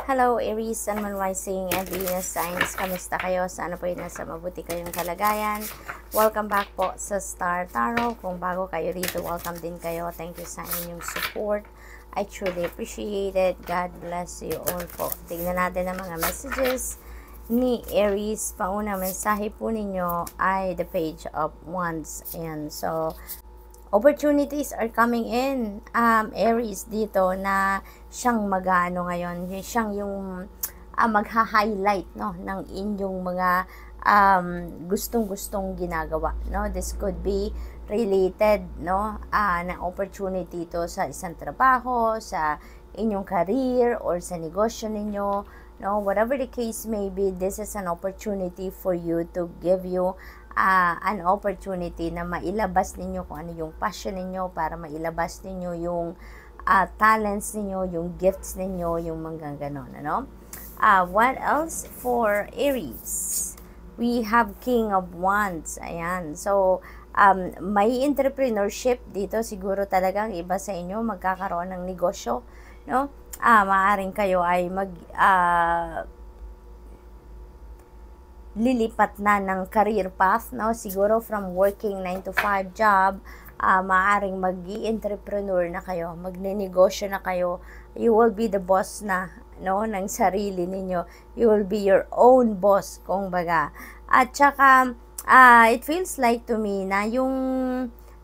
Hello Aries, Sun, Moon, Rising, and Venus signs. Kamusta kayo? Sana po yun nasa mabuti kayong kalagayan. Welcome back po sa Star Tarot. Kung bago kayo rito, welcome din kayo. Thank you sa inyong support. I truly appreciate it. God bless you all po. Tignan natin ang mga messages ni Aries. Pauna mensahe po ninyo ay the Page of Wands. And so, opportunities are coming in, Aries, dito na siyang mag-ano ngayon, siyang yung magha-highlight, no, ng inyong mga gustong-gustong ginagawa, no. This could be related, no, na opportunity to sa isang trabaho, sa inyong career, or sa negosyo ninyo, no, whatever the case may be. This is an opportunity for you to give you an opportunity na mailabas ninyo kung ano yung passion ninyo, para mailabas ninyo yung talents ninyo, yung gifts ninyo, yung mga ganon, ano? What else for Aries? We have King of Wands. Ayan. So, may entrepreneurship dito. Siguro talagang iba sa inyo magkakaroon ng negosyo, no? Maaring kayo ay lilipat na ng career path, no? Siguro from working 9 to 5 job, maaring mag-i-entrepreneur na kayo, magne-negosyo na kayo. You will be the boss na, no, ng sarili ninyo. You will be your own boss, kung baga. At saka, it feels like to me na yung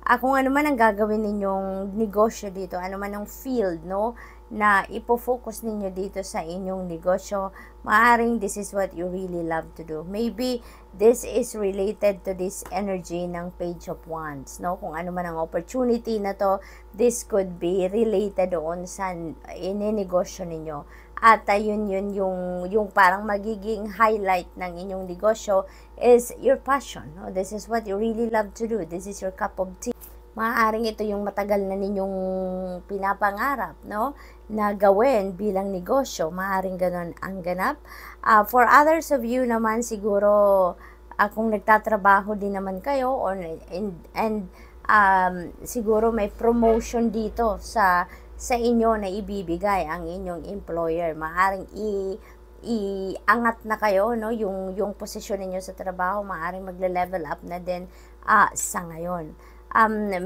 kung ano man ang gagawin ninyong negosyo dito, ano man ang field, no, na ipo-focus ninyo dito sa inyong negosyo, maaring this is what you really love to do. Maybe this is related to this energy ng Page of Wands, no? Kung ano man ang opportunity na to, this could be related doon sa ininegosyo ninyo. At yun yung parang magiging highlight ng inyong negosyo is your passion, no? This is what you really love to do. This is your cup of tea. Maaaring ito yung matagal na ninyong pinapangarap, no, na gawin bilang negosyo. Maaaring ganon ang ganap. For others of you naman, siguro kung nagtatrabaho din naman kayo, and siguro may promotion dito sa inyo na ibibigay ang inyong employer. Maaaring iangat na kayo, no, yung posisyon ninyo sa trabaho. Maaaring magle-level up na din sa ngayon.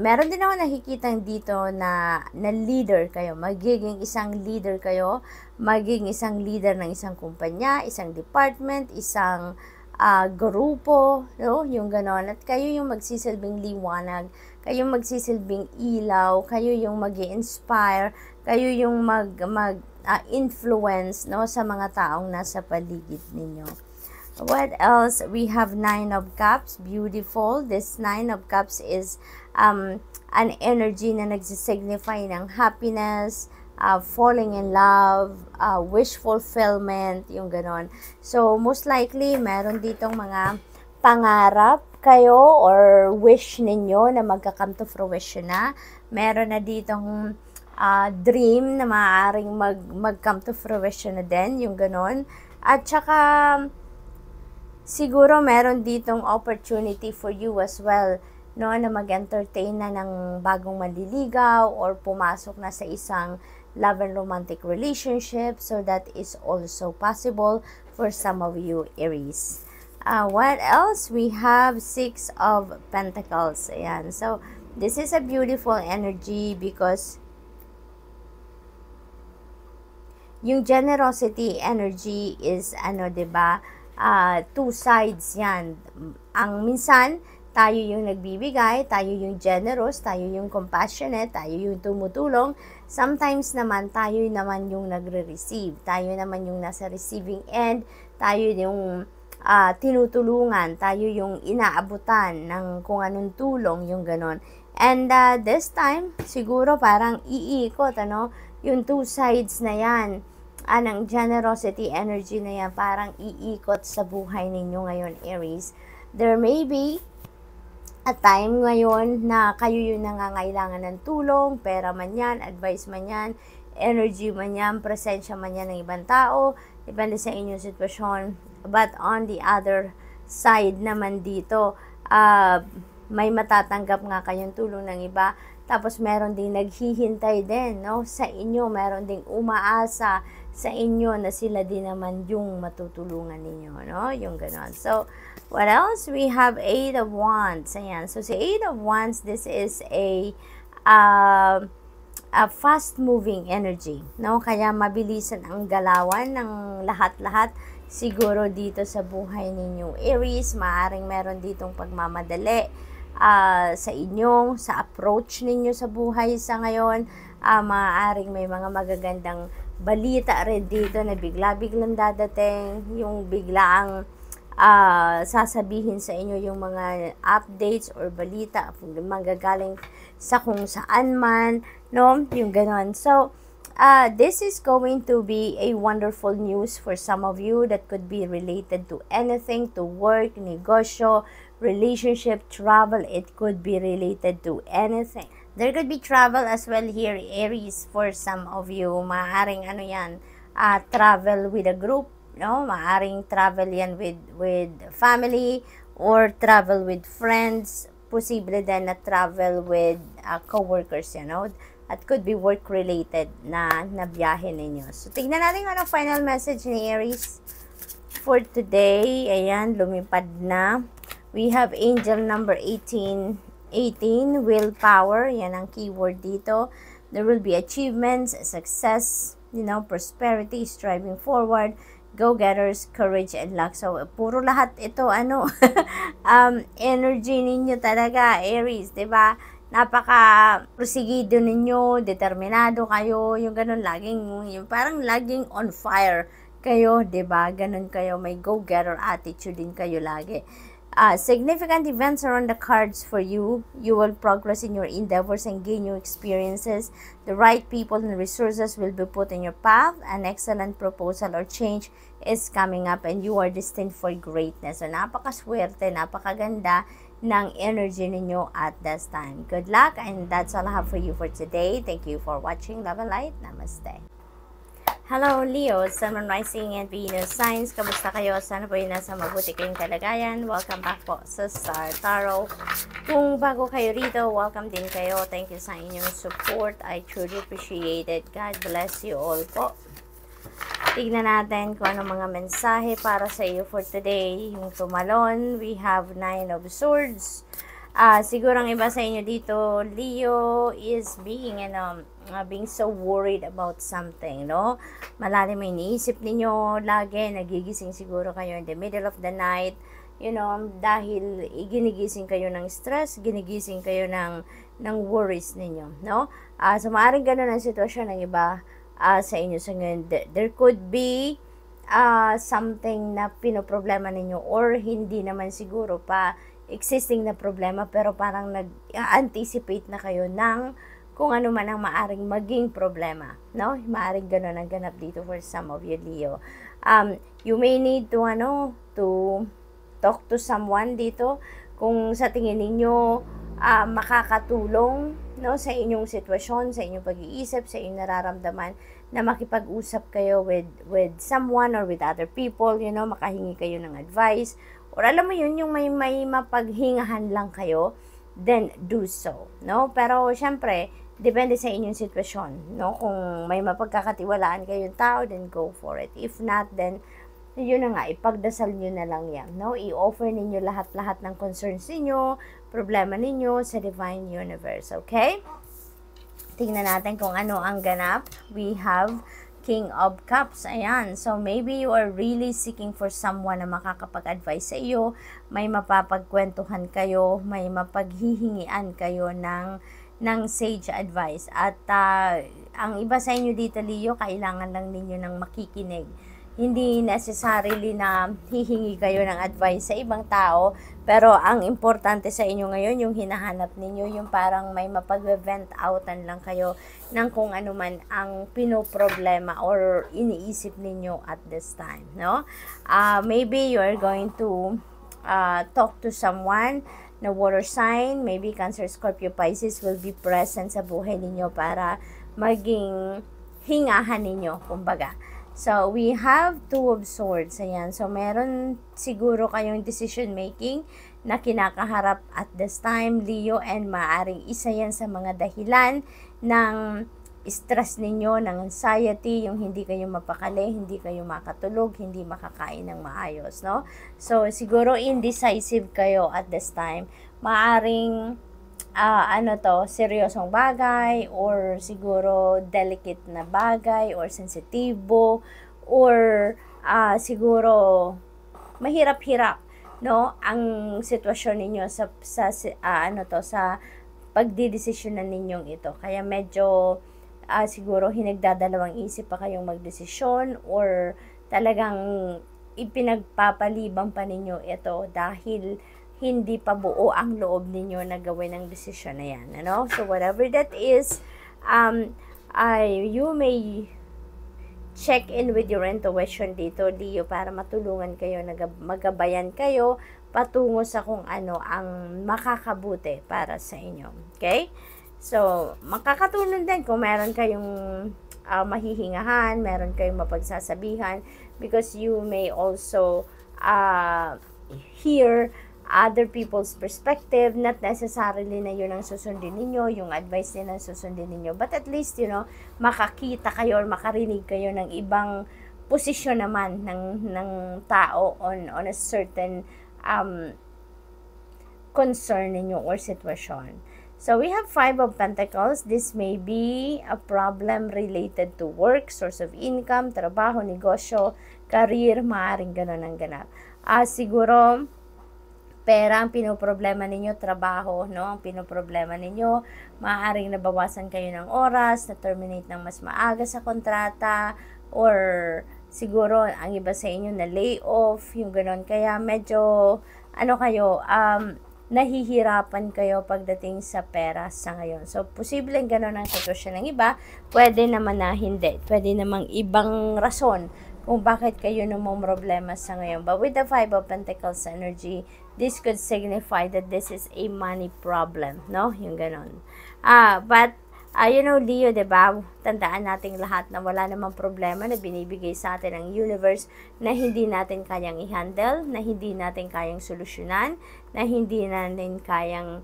Meron din ako nakikitang dito na leader kayo. Magiging isang leader kayo. Magiging isang leader ng isang kumpanya, isang department, isang grupo, no? Yung ganon. At kayo yung magsisilbing liwanag. Kayo yung magsisilbing ilaw. Kayo yung mag-i-inspire. Kayo yung influence, no, sa mga taong nasa paligid ninyo. What else? We have Nine of Cups. Beautiful. This Nine of Cups is an energy na nagsisignify ng happiness, falling in love, wish fulfillment, yung ganon. So, most likely, meron ditong mga pangarap kayo or wish ninyo na magka-come to fruition na. Meron na ditong dream na maaaring mag-come to fruition na din, yung ganon. At saka, siguro meron ditong opportunity for you as well, no, na mag-entertain na ng bagong manliligaw or pumasok na sa isang love and romantic relationship. So that is also possible for some of you, Aries. What else? We have Six of Pentacles. Ayan. So this is a beautiful energy because yung generosity energy is ano, 'di ba? Two sides yan. Ang minsan, tayo yung nagbibigay, tayo yung generous, tayo yung compassionate, tayo yung tumutulong. Sometimes naman, tayo naman yung nagre-receive. Tayo naman yung nasa receiving end. Tayo yung tinutulungan. Tayo yung inaabutan ng kung anong tulong, yung ganon. And this time, siguro parang iikot, ano, yung two sides na yan. Ng generosity energy na yan, parang iikot sa buhay ninyo ngayon, Aries. There may be a time ngayon na kayo yung nangangailangan ng tulong, pera man yan, advice man yan, energy man yan, presensya man yan ng ibang tao, depende sa inyong sitwasyon. But on the other side naman dito, may matatanggap nga kayong tulong ng iba, tapos meron ding naghihintay din, no, sa inyo, meron ding umaasa sa inyo na sila din naman yung matutulungan ninyo, no? Yung ganon. So, what else? We have Eight of Wands. Ayan. So, si Eight of Wands, this is a fast-moving energy, no? Kaya mabilisan ang galawan ng lahat-lahat siguro dito sa buhay ninyo. Aries, maaring meron ditong pagmamadali sa inyo, sa approach ninyo sa buhay sa ngayon. Maaaring may mga magagandang balita rin dito na bigla-biglang dadating, yung biglaang sasabihin sa inyo yung mga updates or balita manggagaling sa kung saan man, no? Yung ganon. So, this is going to be a wonderful news for some of you that could be related to anything, to work, negosyo, relationship, travel. It could be related to anything. There could be travel as well here, Aries, for some of you. Maaring ano yan, travel with a group, no? Maaring travel yan with family or travel with friends. Posible din na travel with co-workers, you know? At could be work-related na biyahe ninyo. So, tignan natin kung ano final message ni Aries for today. Ayan, lumipad na. We have angel number 18, willpower. Yan ang keyword dito. There will be achievements, success, you know, prosperity, striving forward, go-getters, courage, and luck. So, puro lahat ito, ano, energy ninyo talaga, Aries, diba? Napaka-prosigido ninyo, determinado kayo, yung ganun, yung parang laging on fire kayo, diba? Ganun kayo, may go-getter attitude din kayo lagi. Significant events are on the cards for you. You will progress in your endeavors and gain new experiences. The right people and resources will be put in your path. An excellent proposal or change is coming up and you are destined for greatness. So, napakaswerte, napakaganda ng energy ninyo at this time. Good luck, and that's all I have for you for today. Thank you for watching. Love and light. Namaste. Hello, Leo, Sun, Moon, Rising, and Venus signs. Kamusta kayo? Sana po yun nasa mabuti kayong kalagayan. Welcome back po sa Star Tarot. Kung bago kayo rito, welcome din kayo. Thank you sa inyong support. I truly appreciate it. God bless you all po. Tignan natin kung ano mga mensahe para sa iyo for today. Yung tumalon, we have 9 of Swords. Siguro ang iba sa inyo dito, Leo, is being so worried about something, no? Malalim may iniisip ninyo lagi, nagigising siguro kayo in the middle of the night, you know, dahil ginigising kayo ng stress, ginigising kayo ng worries ninyo, no? So, maaaring ganun ang sitwasyon ng iba sa inyo. So, ngayon, there could be something na pinoproblema ninyo or hindi naman siguro pa existing na problema, pero parang nag-anticipate na kayo ng kung ano man ang maaring maging problema, no? Maaring gano'n ang ganap dito for some of you, Leo. You may need to talk to someone dito kung sa tingin ninyo makakatulong, no, sa inyong sitwasyon, sa inyong pag-iisip, sa inyong nararamdaman, na makipag-usap kayo with someone or with other people, you know, makahingi kayo ng advice, or alam mo yun, yung may mapaghingahan lang kayo, then do so, no? Pero syempre, depende sa inyong sitwasyon, no? Kung may mapagkakatiwalaan kayong tao, then go for it. If not, then yun na nga, ipagdasal nyo na lang yan, no? I-offer ninyo lahat-lahat ng concerns ninyo, problema ninyo sa Divine Universe, okay? Tingnan natin kung ano ang ganap. We have King of Cups. Ayan. So, maybe you are really seeking for someone na makakapag-advise sa iyo. May mapapagkwentuhan kayo. May mapaghihingian kayo ng sage advice. At ang iba sa inyo dito, Leo, kailangan lang ninyo ng makikinig. Hindi necessarily na hihingi kayo ng advice sa ibang tao, pero ang importante sa inyo ngayon, yung hinahanap ninyo, yung parang may mapag-vent outan lang kayo ng kung ano man ang pinoproblema or iniisip ninyo at this time, no? Maybe you are going to talk to someone na water sign, maybe Cancer, Scorpio, Pisces will be present sa buhay ninyo para maging hingahan ninyo, kumbaga. So, we have Two of Swords. Ayan. So, meron siguro kayong decision making na kinakaharap at this time, Leo, and maaring isa yan sa mga dahilan ng stress ninyo, ng anxiety, yung hindi kayo mapakali, hindi kayo makatulog, hindi makakain ng maayos, no? So, siguro indecisive kayo at this time. Maaring, seryosong bagay, or siguro delicate na bagay, or sensitibo, or siguro mahirap-hirap, no, ang sitwasyon ninyo sa pagdidesisyonan ninyong ito. Kaya medyo siguro hinagdadalawang isip pa kayong magdesisyon, or talagang ipinagpapalibang pa ninyo ito dahil hindi pa buo ang loob ninyo na gawin ang desisyon na yan, ano? So whatever that is, you may check in with your intuition dito, Leo, para matulungan kayo, magabayan kayo patungo sa kung ano ang makakabuti para sa inyo. Okay? So, makakatulong din kung meron kayong mahihingahan, meron kayong mapagsasabihan, because you may also hear other people's perspective. Not necessarily na yun ang susundin ninyo, yung advice nila susundin ninyo, but at least, makakita kayo or makarinig kayo ng ibang posisyon naman ng tao on a certain concern ninyo or sitwasyon. So, we have 5 of Pentacles. This may be a problem related to work, source of income, trabaho, negosyo, career, maaaring ganun ang ganap. Siguro, pera ang pinoproblema ninyo, trabaho, no? Ang pinoproblema ninyo, maaaring nabawasan kayo ng oras, na-terminate ng mas maaga sa kontrata, or siguro, ang iba sa inyo na lay off, yung ganun. Kaya medyo, nahihirapan kayo pagdating sa pera sa ngayon. So, posibleng gano'n ang sitwasyon ng iba. Pwede naman na hindi. Pwede namang ibang rason kung bakit kayo namomroblema sa ngayon. But with the 5 of Pentacles energy, this could signify that this is a money problem, no? Yung gano'n. But Leo, diba? Tandaan nating lahat na wala namang problema na binibigay sa atin ng universe na hindi natin kayang i-handle, na hindi natin kayang solusyonan, na hindi natin kayang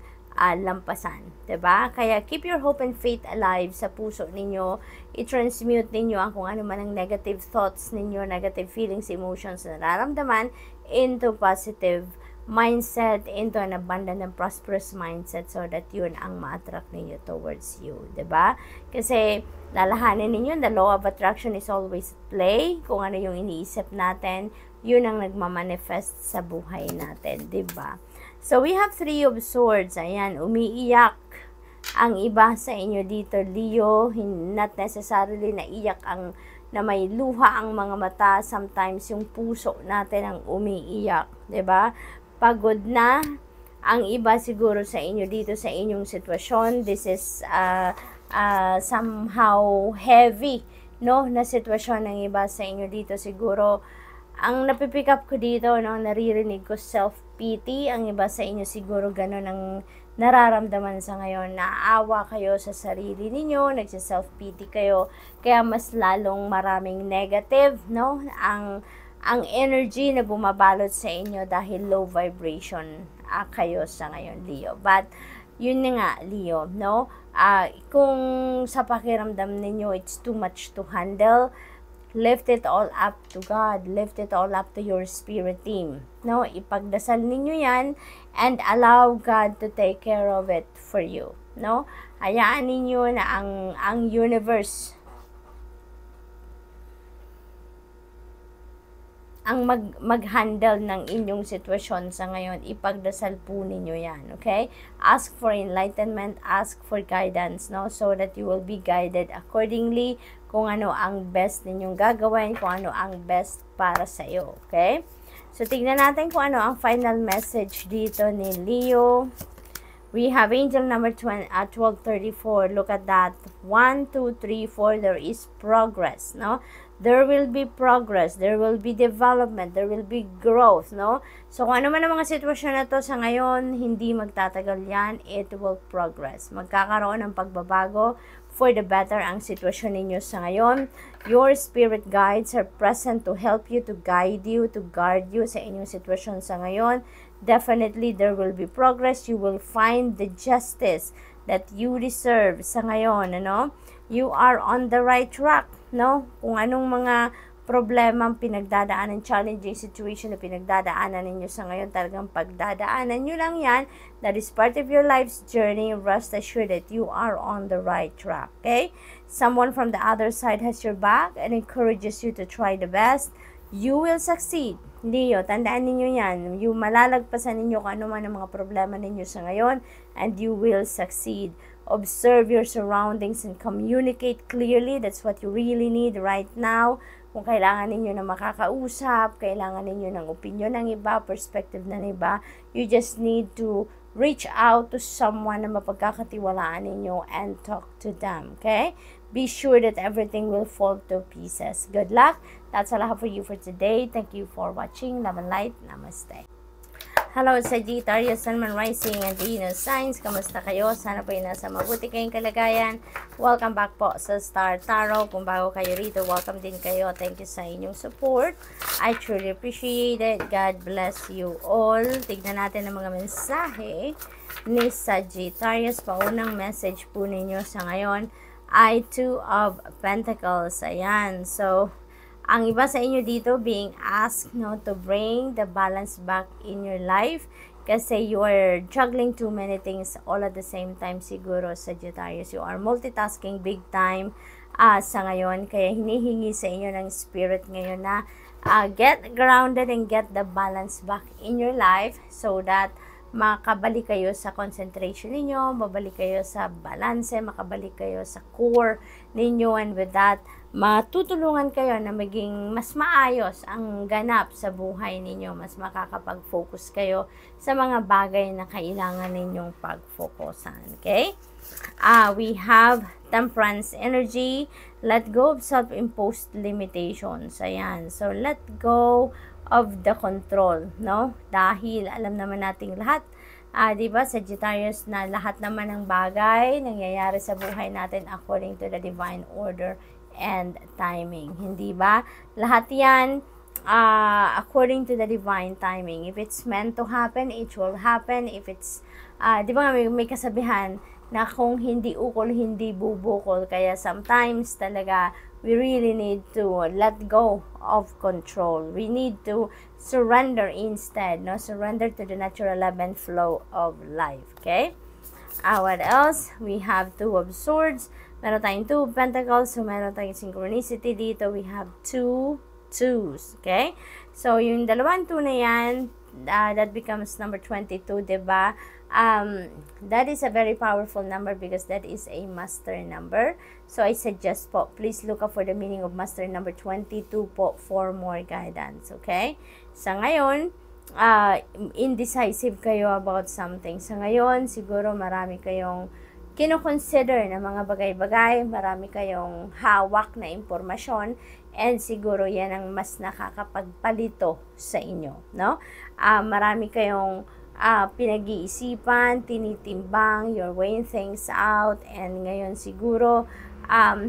lampasan. Diba? Kaya keep your hope and faith alive sa puso ninyo. I-transmute ninyo ang kung ano man ang negative thoughts ninyo, negative feelings, emotions na nararamdaman into positive mindset, into an abundant and prosperous mindset, so that yun ang ma-attract ninyo towards you, diba? Kasi lalahanin ninyo, the law of attraction is always at play. Kung ano yung iniisip natin, yun ang nagmamanifest sa buhay natin, diba? So we have 3 of Swords. Ayan, umiiyak ang iba sa inyo dito, Leo. Not necessarily naiyak na may luha ang mga mata. Sometimes yung puso natin ang umiiyak, diba? Pagod na ang iba siguro sa inyo dito sa inyong sitwasyon. This is somehow heavy, no, na sitwasyon ng iba sa inyo dito. Siguro ang napipick up ko dito, no, naririnig ko self-pity. Ang iba sa inyo siguro ganun ang nararamdaman sa ngayon. Naawa kayo sa sarili ninyo, nagsa-self-pity kayo, kaya mas lalong maraming negative, no, ang energy na bumabalot sa inyo dahil low vibration kayo sa ngayon, Leo. But, yun na nga, Leo, no? Kung sa pakiramdam ninyo, it's too much to handle, lift it all up to God. Lift it all up to your spirit team. No? Ipagdasal ninyo yan and allow God to take care of it for you. No? Hayaan ninyo na ang universe ang mag-handle ng inyong sitwasyon sa ngayon. Ipagdasal po ninyo yan, okay? Ask for enlightenment, ask for guidance, no? So that you will be guided accordingly kung ano ang best ninyong gagawin, kung ano ang best para sa iyo, okay? So, tignan natin kung ano ang final message dito ni Leo. We have angel number 1234. Look at that. 1, 2, 3, 4. There is progress, no? There will be progress, there will be development, there will be growth, no? So, kung ano man ang mga sitwasyon na to sa ngayon, hindi magtatagal yan, it will progress. Magkakaroon ng pagbabago for the better ang sitwasyon ninyo sa ngayon. Your spirit guides are present to help you, to guide you, to guard you sa inyong sitwasyon sa ngayon. Definitely, there will be progress. You will find the justice that you deserve sa ngayon, ano? you are on the right track, no? Kung anong mga problemang pinagdadaanan, challenging situation na pinagdadaanan ninyo sa ngayon, talagang pagdadaanan nyo lang yan. That is part of your life's journey. Rest assured that you are on the right track, okay? Someone from the other side has your back and encourages you to try the best. You will succeed. Hindi yun. Tandaan ninyo yan. Yung malalagpasan ninyo kung ano man ang mga problema ninyo sa ngayon, and you will succeed. Observe your surroundings and communicate clearly. That's what you really need right now. Kung kailangan ninyo na makakausap, kailangan ninyo ng opinion ng iba, perspective ng iba, you just need to reach out to someone na mapagkakatiwalaan ninyo and talk to them, okay? Be sure that everything will fall to pieces. Good luck. That's all I have for you for today. Thank you for watching. Love and light. Namaste. Hello, Sagittarius, Sun, Moon, Rising, and Venus signs. Kamusta kayo? Sana po nasa mabuti kayong kalagayan. Welcome back po sa Star Tarot. Kung bago kayo rito, welcome din kayo. Thank you sa inyong support. I truly appreciate it. God bless you all. Tignan natin ang mga mensahe ni Sagittarius. Paunang message po ninyo sa ngayon ay Two of Pentacles. Ayan. So, ang iba sa inyo dito being asked, no, to bring the balance back in your life kasi you are juggling too many things all at the same time siguro, Sagittarius. You are multitasking big time sa ngayon, kaya hinihingi sa inyo ng spirit ngayon na get grounded and get the balance back in your life so that makabalik kayo sa concentration ninyo, mabalik kayo sa balance, makabalik kayo sa core ninyo, and with that, matutulungan kayo na maging mas maayos ang ganap sa buhay ninyo, mas makakapag-focus kayo sa mga bagay na kailangan ninyong pag-focusan, okay? We have Temperance energy, let go of self-imposed limitations, ayan, so let go of the control, no? Dahil alam naman nating lahat, diba, Sagittarius, na lahat naman ng bagay nangyayari sa buhay natin according to the divine order and timing. Hindi ba? Lahat yan according to the divine timing. If it's meant to happen, it will happen. If it's, di ba may kasabihan na kung hindi ukol, hindi bubukol. Kaya sometimes talaga, we really need to let go of control. We need to surrender instead, no? Surrender to the natural ebb and flow of life, okay? What else? We have Two of Swords. Meron tayong Two of Pentacles. So, meron tayong synchronicity dito. We have two twos, okay? So, yung dalawang two na yan, that becomes number 22, diba? That is a very powerful number because that is a master number. So, I suggest po, please look up for the meaning of master number 22 po for more guidance, okay? Sa ngayon, indecisive kayo about something. Sa ngayon, siguro marami kayong kino-consider na mga bagay-bagay, marami kayong hawak na impormasyon, and siguro yan ang mas nakakapagpalito sa inyo, no? Marami kayong pinag-iisipan, tinitimbang, you're weighing things out, and ngayon siguro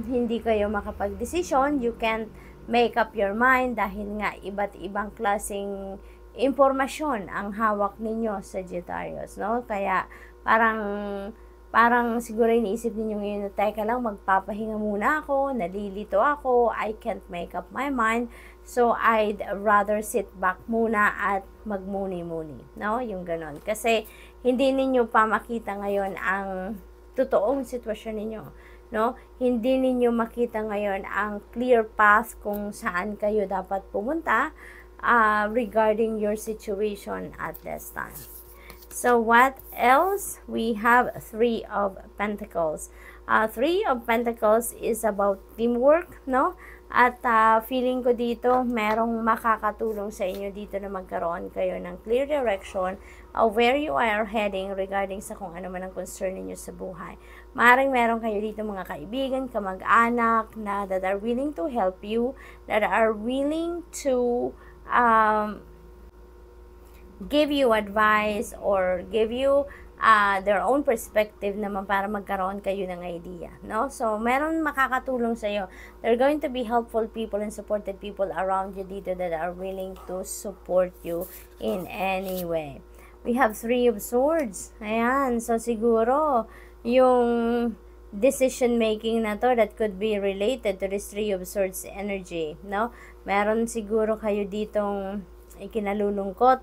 hindi kayo makapag-desisyon, you can't make up your mind dahil nga iba't ibang klaseng impormasyon ang hawak ninyo, Sagittarius, no? Kaya parang siguro iniisip ninyo ngayon na teka lang, magpapahinga muna ako, nalilito ako, I can't make up my mind, so I'd rather sit back muna at magmuni-muni, no? Yung ganon. Kasi hindi ninyo pa makita ngayon ang totoong sitwasyon ninyo, no? Hindi ninyo makita ngayon ang clear path kung saan kayo dapat pumunta regarding your situation at this time. So, what else? We have Three of Pentacles. Three of Pentacles is about teamwork, no? At feeling ko dito, merong makakatulong sa inyo dito na magkaroon kayo ng clear direction of where you are heading regarding sa kung ano man ang concern ninyo sa buhay. Maaaring meron kayo dito mga kaibigan, kamag-anak na that are willing to help you, that are willing to give you advice or give you their own perspective naman para magkaroon kayo ng idea, no? So, meron makakatulong sa iyo. There are going to be helpful people and supported people around you dito that are willing to support you in any way. We have Three of Swords. Ayan. So, siguro, yung decision making na to that could be related to this Three of Swords energy, no? Meron siguro kayo ditong ikinalulungkot,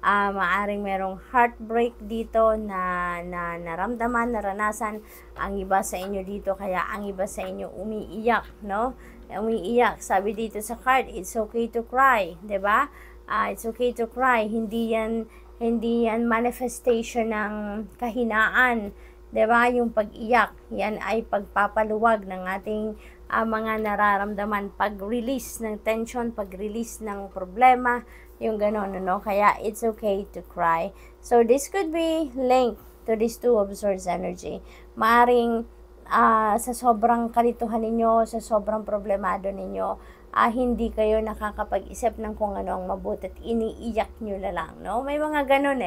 maaring merong heartbreak dito na naramdaman, naranasan ang iba sa inyo dito, kaya ang iba sa inyo umiiyak, no? Umiiyak. Sabi dito sa card, it's okay to cry, 'di ba? It's okay to cry. Hindi yan manifestation ng kahinaan, 'di ba? Yung pag-iyak, yan ay pagpapaluwag ng ating mga nararamdaman, pag-release ng tension, pag-release ng problema, yung gano'n, no? Kaya it's okay to cry. So this could be linked to this Two of Swords energy. Maaring sa sobrang kalituhan ninyo, sa sobrang problemado ninyo, hindi kayo nakakapag-isip ng kung ano ang mabuti at iniiyak nyo na lang, no? May mga ganun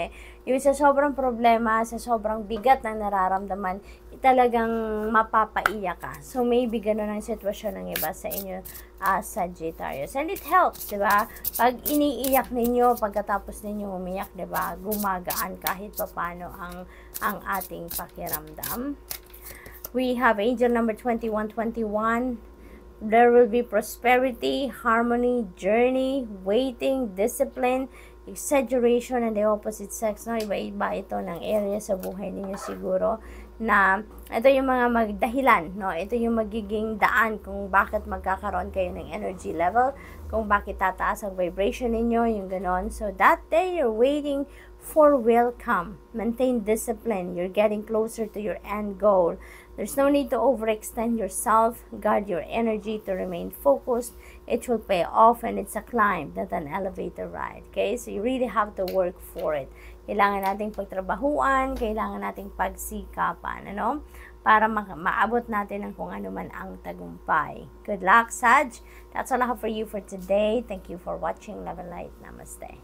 yung sa sobrang problema, sa sobrang bigat na nararamdaman, talagang mapapaiyak ka. So maybe ganun ang sitwasyon ng iba sa inyo, Sagittarius. And it helps, di ba? Pag iniiyak ninyo, pagkatapos ninyo umiyak, di ba? Gumagaan kahit papano ang ating pakiramdam. We have angel number 2121. There will be prosperity, harmony, journey, waiting, discipline, exaggeration, and the opposite sex. No? Iba-iba ito ng area sa buhay ninyo siguro. Na ito yung mga magdahilan. No? Ito yung magiging daan kung bakit magkakaroon kayo ng energy level. Kung bakit tataas ang vibration ninyo, yung ganon. So that day, you're waiting for welcome. Maintain discipline. You're getting closer to your end goal. There's no need to overextend yourself. Guard your energy to remain focused. It will pay off, and it's a climb, not an elevator ride. Okay? So you really have to work for it. Kailangan nating pagtrabahuan, kailangan nating pagsikapan, ano? Para maabot natin ang kung ano man ang tagumpay. Good luck, Sag. That's all I have for you for today. Thank you for watching. Love and light. Namaste.